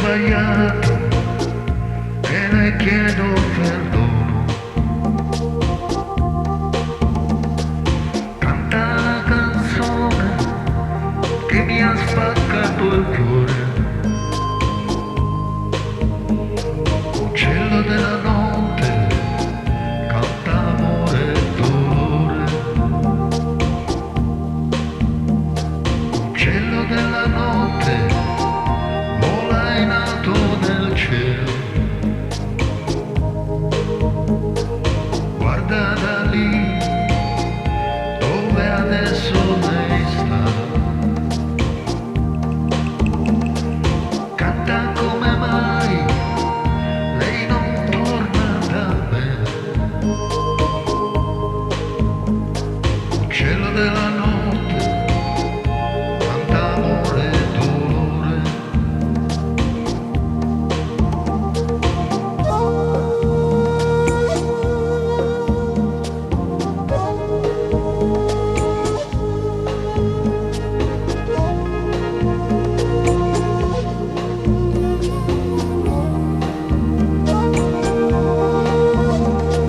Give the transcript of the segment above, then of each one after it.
sbagliato e le chiedo perdono. Canta la canzone che mi ha spaccato il cuore. Uccello della notte, canta amore e dolore. Uccello della notte, vola in alto nel cielo. Guarda da lì, dove adesso lei sta. Canta come mai lei non torna da me. Uccello della notte, canta amore e dolore.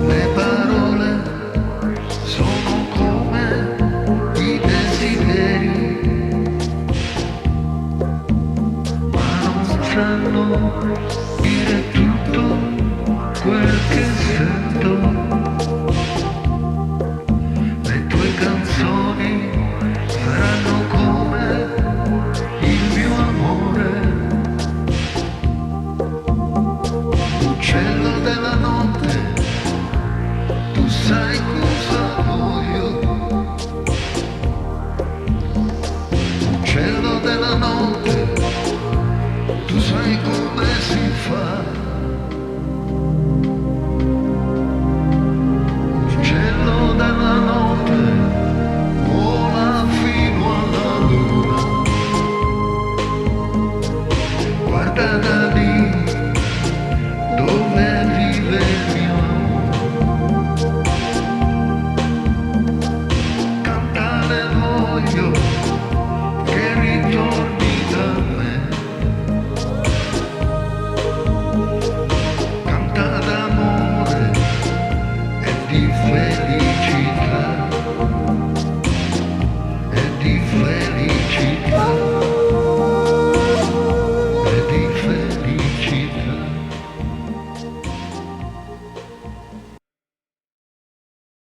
Le parole sono come i desideri, ma non sanno